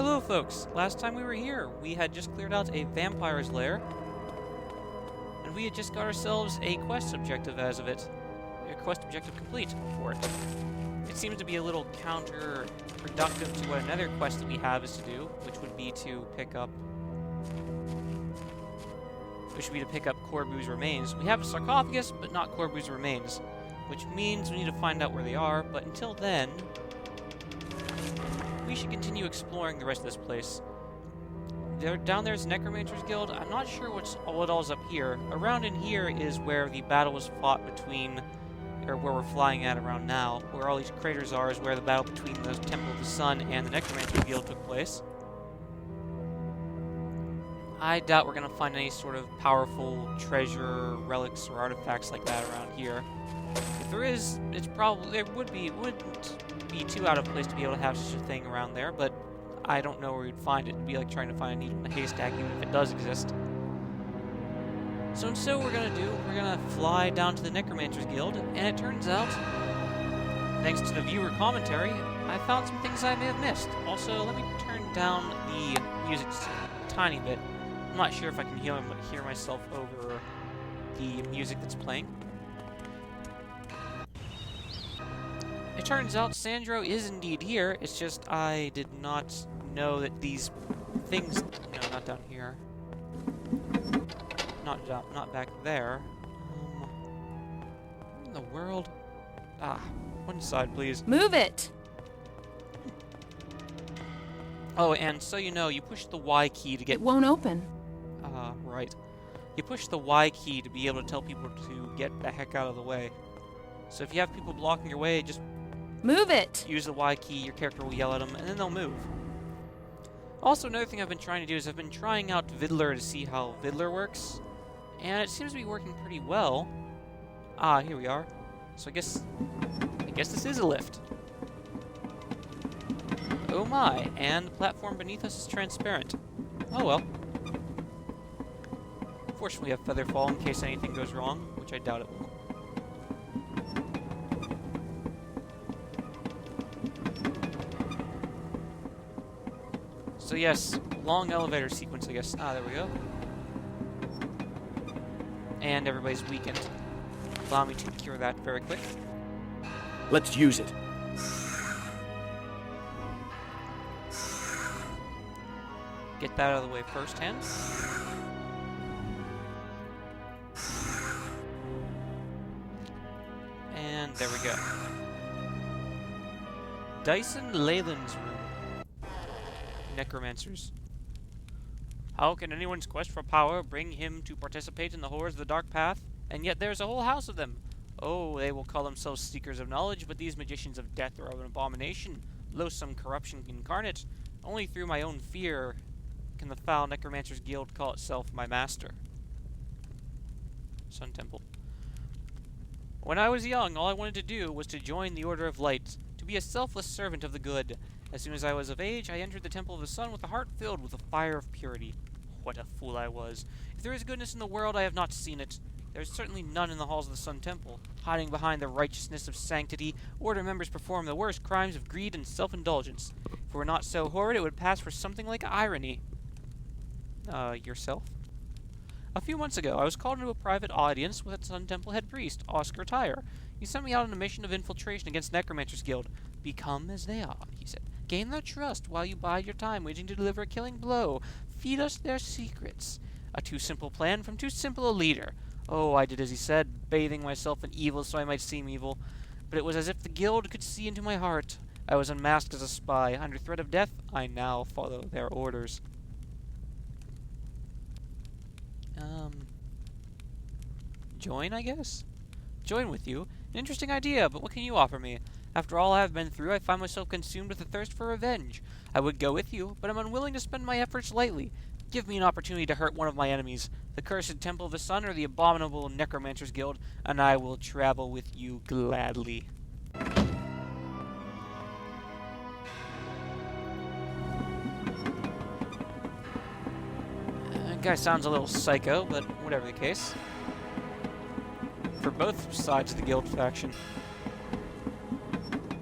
Hello folks, last time we were here, we had just cleared out a vampire's lair, and we had just got ourselves a quest objective as of it. A quest objective complete for it. It seems to be a little counterproductive to what another quest that we have is to do, which would be to pick up Corbu's remains. We have a sarcophagus, but not Corbu's remains, which means we need to find out where they are, but until then, we should continue exploring the rest of this place. Down there's Necromancer's Guild. I'm not sure what all's up here. Around in here is where the battle was fought between, or where we're flying at around now. Where all these craters are is where the battle between the Temple of the Sun and the Necromancer's Guild took place. I doubt we're going to find any sort of powerful treasure, relics, or artifacts like that around here. If there is, it wouldn't be too out of place to be able to have such a thing around there, but I don't know where you'd find it. It'd be like trying to find a needle in a haystack, even if it does exist. So instead what we're going to do, we're going to fly down to the Necromancer's Guild, and it turns out, thanks to the viewer commentary, I found some things I may have missed. Also, let me turn down the music just a tiny bit. I'm not sure if I can hear myself over the music that's playing. It turns out Sandro is indeed here, it's just I did not know that these things... No, not down here. Not back there. What in the world? Ah, one side, please. Move it! Oh, and so you know, you push the Y key to get... It won't open. Right. You push the Y key to be able to tell people to get the heck out of the way. So if you have people blocking your way, just... Move it! Use the Y key, your character will yell at them, and then they'll move. Also, another thing I've been trying to do is I've been trying out Viddler to see how Viddler works, and it seems to be working pretty well. Ah, here we are. So I guess this is a lift. Oh my, and the platform beneath us is transparent. Oh well. Fortunately, we have Featherfall in case anything goes wrong, which I doubt it will. So yes, long elevator sequence, I guess. Ah, there we go. And everybody's weakened. Allow me to cure that very quick. Let's use it. Get that out of the way first hand. And there we go. Dyson Leyland's room. Necromancers. How can anyone's quest for power bring him to participate in the horrors of the dark path? And yet there's a whole house of them. Oh, they will call themselves seekers of knowledge, but these magicians of death are an abomination, loathsome corruption incarnate. Only through my own fear can the foul Necromancer's Guild call itself my master. Sun Temple. When I was young, all I wanted to do was to join the Order of Light, to be a selfless servant of the good. As soon as I was of age, I entered the Temple of the Sun with a heart filled with the fire of purity. What a fool I was. If there is goodness in the world, I have not seen it. There is certainly none in the halls of the Sun Temple. Hiding behind the righteousness of sanctity, Order members perform the worst crimes of greed and self-indulgence. If it were not so horrid, it would pass for something like irony. Yourself? A few months ago, I was called into a private audience with the Sun Temple head priest, Oscar Tyre. He sent me out on a mission of infiltration against Necromancer's Guild. Become as they are, he said. Gain their trust while you bide your time waiting to deliver a killing blow. Feed us their secrets. A too simple plan from too simple a leader. Oh, I did as he said, bathing myself in evil so I might seem evil. But it was as if the Guild could see into my heart. I was unmasked as a spy. Under threat of death, I now follow their orders. Join, I guess? Join with you? An interesting idea, but what can you offer me? After all I have been through, I find myself consumed with a thirst for revenge. I would go with you, but I'm unwilling to spend my efforts lightly. Give me an opportunity to hurt one of my enemies, the cursed Temple of the Sun or the abominable Necromancer's Guild, and I will travel with you gladly. That guy sounds a little psycho, but whatever the case. For both sides of the guild faction.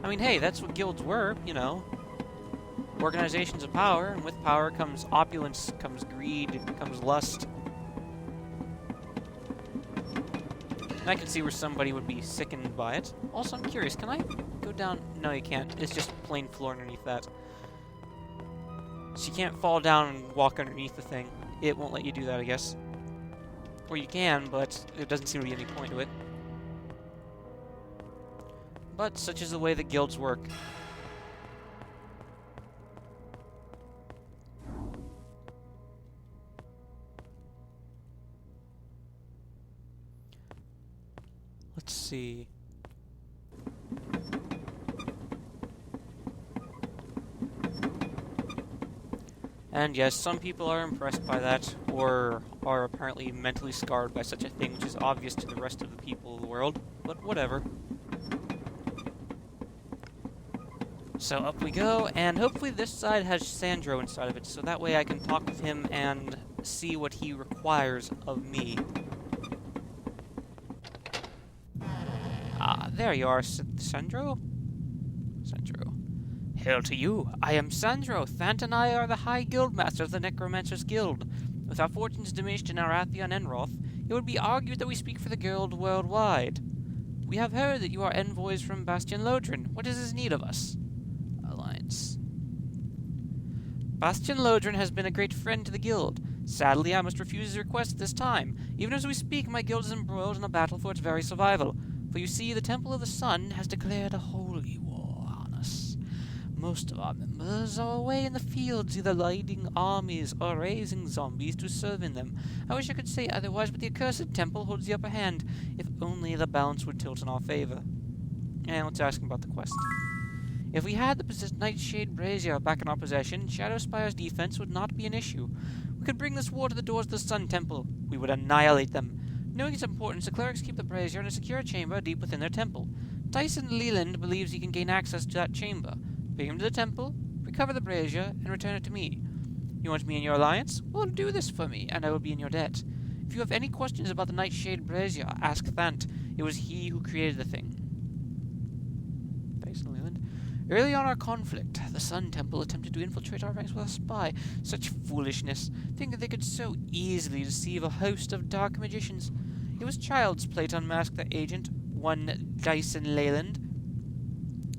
I mean, hey, that's what guilds were, you know. Organizations of power, and with power comes opulence, comes greed, comes lust. And I can see where somebody would be sickened by it. Also, I'm curious, can I go down? No, you can't. It's just plain floor underneath that. So you can't fall down and walk underneath the thing. It won't let you do that, I guess. Or you can, but there doesn't seem to be any point to it. But such is the way that guilds work. Let's see. And yes, some people are impressed by that, or are apparently mentally scarred by such a thing, which is obvious to the rest of the people of the world, but whatever. So up we go, and hopefully this side has Sandro inside of it, so that way I can talk with him and see what he requires of me. Ah, there you are, Sandro? Sandro. Hail to you. I am Sandro. Thant and I are the High Guildmaster of the Necromancer's Guild. With our fortunes diminished in Arathia and Enroth, it would be argued that we speak for the guild worldwide. We have heard that you are envoys from Bastion Lodrin. What is his need of us? Alliance. Bastion Lodrin has been a great friend to the guild. Sadly, I must refuse his request at this time. Even as we speak, my guild is embroiled in a battle for its very survival. For you see, the Temple of the Sun has declared a holy war on us. Most of our members are away in the fields, either leading armies or raising zombies to serve in them. I wish I could say otherwise, but the accursed temple holds the upper hand. If only the balance would tilt in our favor. And let's ask him about the quest. If we had the Nightshade Brazier back in our possession, Shadowspire's defense would not be an issue. We could bring this war to the doors of the Sun Temple. We would annihilate them. Knowing its importance, the clerics keep the brazier in a secure chamber deep within their temple. Tyson Leland believes he can gain access to that chamber. Bring him to the temple, recover the brazier, and return it to me. You want me in your alliance? Well, do this for me, and I will be in your debt. If you have any questions about the Nightshade Brazier, ask Thant. It was he who created the thing. Tyson Leland. Early on our conflict, the Sun Temple attempted to infiltrate our ranks with a spy. Such foolishness. Think that they could so easily deceive a host of dark magicians. It was child's play to unmask the agent, one Dyson Leyland.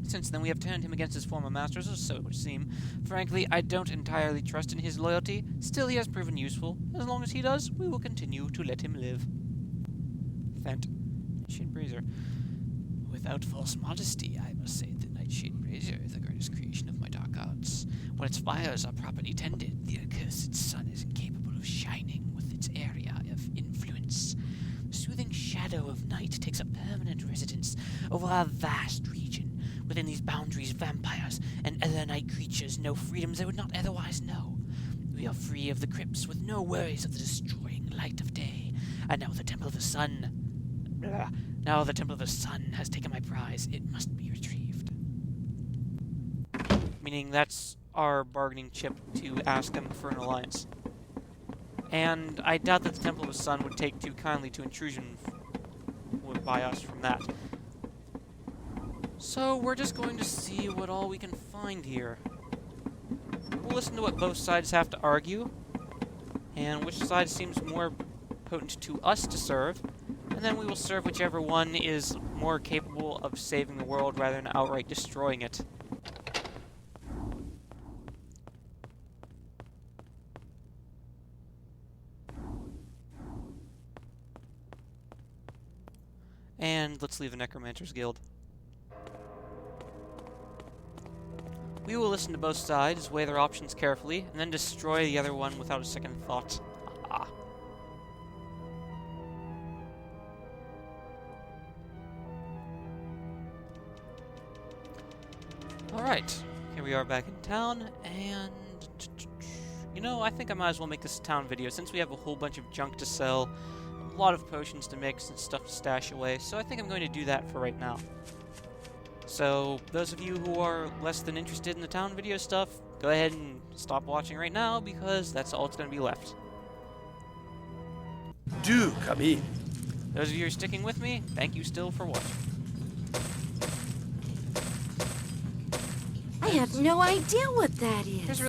Since then, we have turned him against his former masters, or so it would seem. Frankly, I don't entirely trust in his loyalty. Still, he has proven useful. As long as he does, we will continue to let him live. Thant. Nightshade Brazier. Without false modesty, I must say the Nightshade Brazier is the greatest creation of my dark arts. When its fires are properly tended, the accursed sun is incapable of shining with its area of influence. The soothing shadow of night takes up permanent residence over our vast region. Within these boundaries, vampires and other night creatures know freedoms they would not otherwise know. We are free of the crypts with no worries of the destroying light of day. And now the Temple of the Sun... Now the Temple of the Sun has taken my prize. It must be retrieved. Meaning that's our bargaining chip to ask them for an alliance. And I doubt that the Temple of the Sun would take too kindly to intrusion by us from that. So we're just going to see what all we can find here. We'll listen to what both sides have to argue, and which side seems more potent to us to serve, and then we will serve whichever one is more capable of saving the world rather than outright destroying it. And let's leave the Necromancer's Guild. We will listen to both sides, weigh their options carefully, and then destroy the other one without a second thought. Ah. Alright, here we are back in town, and... You know, I think I might as well make this a town video, since we have a whole bunch of junk to sell, a lot of potions to mix, and stuff to stash away, so I think I'm going to do that for right now. So, those of you who are less than interested in the town video stuff, go ahead and stop watching right now, because that's all that's going to be left. Do come in. Those of you who are sticking with me, thank you still for watching. Necromancer. have no idea what that is. There's